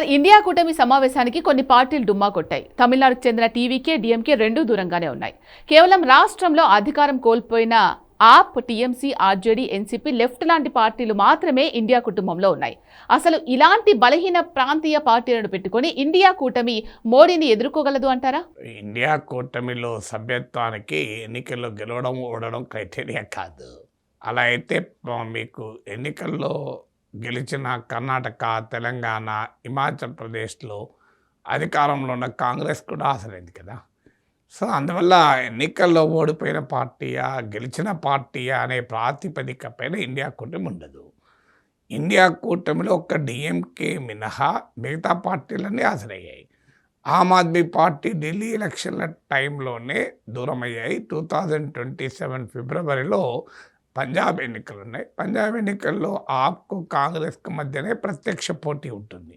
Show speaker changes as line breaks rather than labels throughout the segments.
Sir, India కూటమి సమావేశానికి కొన్ని పార్టీలు డుమ్మా కొట్టాయి. తమిళనాడుకు చెందిన టీవీకే, డీఎంకే రెండూ దూరంగానే ఉన్నాయి. కేవలం రాష్ట్రంలో అధికారం కోల్పోయిన ఆప్, టీఎంసీ, ఆర్జేడీ, ఎన్సీపీ, లెఫ్ట్ లాంటి పార్టీలు మాత్రమే ఇండియా కుటుంబంలో ఉన్నాయి. అసలు ఇలాంటి బలహీన ప్రాంతీయ పార్టీలను పెట్టుకొని ఇండియా కూటమి మోడీని ఎదుర్కోగలదు అంటారా?
ఇండియా కూటమిలో సభ్యత్వానికి ఎన్నికల్లో గెలవడం ఓడడం క్రైటీరియా కాదు. అలా అయితే మీకు ఎన్నికల్లో గెలిచిన కర్ణాటక, తెలంగాణ, హిమాచల్ ప్రదేశ్లో అధికారంలో ఉన్న కాంగ్రెస్ కూడా ఆశలేదు కదా. సో అందువల్ల ఎన్నికల్లో ఓడిపోయిన పార్టీయా, గెలిచిన పార్టీయా అనే ప్రాతిపదిక పైన ఇండియా కూటమి ఉండదు. ఇండియా కూటమిలో ఒక్క డిఎంకే మినహా మిగతా పార్టీలన్నీ హాజరయ్యాయి. ఆమ్ ఆద్మీ పార్టీ ఢిల్లీ ఎలక్షన్ల టైంలోనే దూరమయ్యాయి. 2027 ఫిబ్రవరిలో పంజాబ్ ఎన్నికలు ఉన్నాయి. పంజాబ్ ఎన్నికల్లో ఆప్కు, కాంగ్రెస్కు మధ్యనే ప్రత్యక్ష పోటీ ఉంటుంది.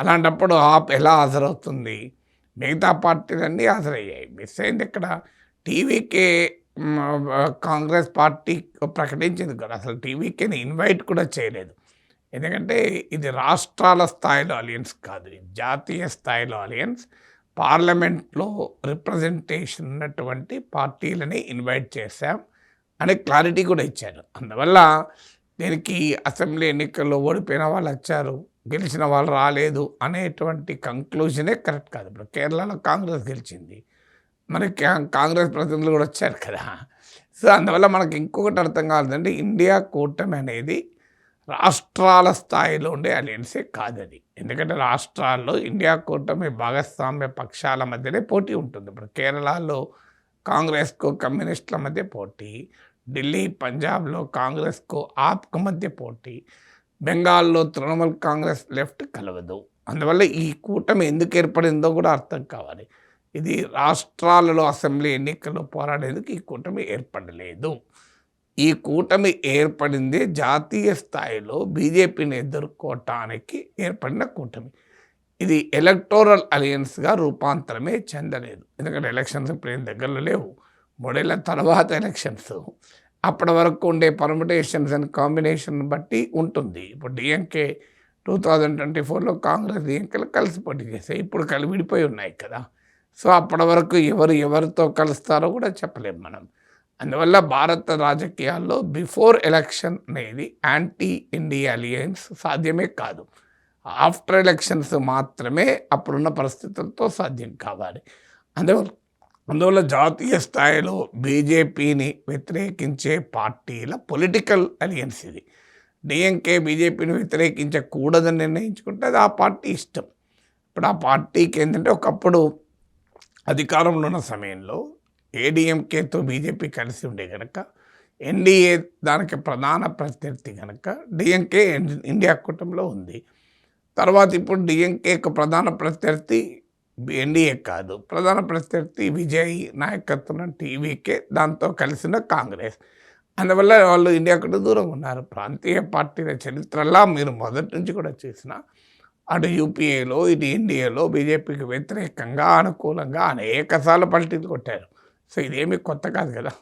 అలాంటప్పుడు ఆప్ ఎలా హాజరవుతుంది? మిగతా పార్టీలన్నీ హాజరయ్యాయి. మిస్ అయింది ఇక్కడ టీవీకే. కాంగ్రెస్ పార్టీ ప్రకటించింది కదా, అసలు టీవీకేని ఇన్వైట్ కూడా చేయలేదు. ఎందుకంటే ఇది రాష్ట్రాల స్థాయిలో అలయన్స్ కాదు, ఇది జాతీయ స్థాయిలో అలయన్స్. పార్లమెంట్లో రిప్రజెంటేషన్ ఉన్నటువంటి పార్టీలని ఇన్వైట్ చేశాం అనే క్లారిటీ కూడా ఇచ్చారు. అందువల్ల దీనికి అసెంబ్లీ ఎన్నికల్లో ఓడిపోయిన వాళ్ళు వచ్చారు, గెలిచిన వాళ్ళు రాలేదు అనేటువంటి కంక్లూజనే కరెక్ట్ కాదు. ఇప్పుడు కేరళలో కాంగ్రెస్ గెలిచింది, మనకి కాంగ్రెస్ ప్రతినిధులు కూడా వచ్చారు కదా. సో అందువల్ల మనకి ఇంకొకటి అర్థం కావాలంటే ఇండియా కూటమి అనేది రాష్ట్రాల స్థాయిలో ఉండే అలయన్సే కాదది. ఎందుకంటే రాష్ట్రాల్లో ఇండియా కూటమి భాగస్వామ్య పక్షాల మధ్యనే పోటీ ఉంటుంది. ఇప్పుడు కేరళలో కాంగ్రెస్కు కమ్యూనిస్టుల మధ్య పోటీ, ఢిల్లీ పంజాబ్లో కాంగ్రెస్కు ఆప్కు మధ్య పోటీ, బెంగాల్లో తృణమూల్ కాంగ్రెస్ లెఫ్ట్ కలవదు. అందువల్ల ఈ కూటమి ఎందుకు ఏర్పడిందో కూడా అర్థం కావాలి. ఇది రాష్ట్రాలలో అసెంబ్లీ ఎన్నికల్లో పోరాడేందుకు ఈ కూటమి ఏర్పడలేదు. ఈ కూటమి ఏర్పడింది జాతీయ స్థాయిలో బీజేపీని ఎదుర్కోవటానికి ఏర్పడిన కూటమి. ఇది ఎలక్టోరల్ అలయన్స్గా రూపాంతరమే చెందలేదు. ఎందుకంటే ఎలక్షన్స్ ఇప్పుడు ఏం దగ్గరలో లేవు, 3 ఏళ్ల తర్వాత ఎలక్షన్స్. అప్పటి వరకు ఉండే పర్ముటేషన్స్ అండ్ కాంబినేషన్ బట్టి ఉంటుంది. ఇప్పుడు డిఎంకే 2024లో కాంగ్రెస్ డిఎంకేలు కలిసి పోటీ చేశాయి, ఇప్పుడు విడిపోయి ఉన్నాయి కదా. సో అప్పటి వరకు ఎవరితో కలుస్తారో కూడా చెప్పలేము మనం. అందువల్ల భారత రాజకీయాల్లో బిఫోర్ ఎలక్షన్ అనేది యాంటీ ఇండియా అలియన్స్ సాధ్యమే కాదు. ఆఫ్టర్ ఎలక్షన్స్ మాత్రమే అప్పుడున్న పరిస్థితులతో సాధ్యం కావాలి. అందువల్ల జాతీయ స్థాయిలో బీజేపీని వ్యతిరేకించే పార్టీల పొలిటికల్ అలియన్స్ ఇది. డిఎంకే బీజేపీని వ్యతిరేకించకూడదని నిర్ణయించుకుంటే అది ఆ పార్టీ ఇష్టం. ఇప్పుడు ఆ పార్టీకి ఏంటంటే ఒకప్పుడు అధికారంలో ఉన్న సమయంలో ఏడీఎంకేతో బీజేపీ కలిసి ఉండే కనుక ఎన్డీఏ దానికి ప్రధాన ప్రత్యర్థి కనుక డిఎంకే ఇండియా కూటమిలో ఉంది. తర్వాత ఇప్పుడు డిఎంకేకు ప్రధాన ప్రత్యర్థి ఎన్డీఏ కాదు, ప్రధాన ప్రత్యర్థి విజయ్ నాయకత్వం టీవీకే, దాంతో కలిసిన కాంగ్రెస్. అందువల్ల వాళ్ళు ఇండియా కంటే దూరంగా ఉన్నారు. ప్రాంతీయ పార్టీల చరిత్రలా మీరు మొదటి నుంచి కూడా చూసిన అటు యూపీఏలో ఇటు ఎన్డీఏలో బీజేపీకి వ్యతిరేకంగా అనుకూలంగా అనేకసార్లు పల్టీలు కొట్టారు. సో ఇదేమీ కొత్త కాదు కదా.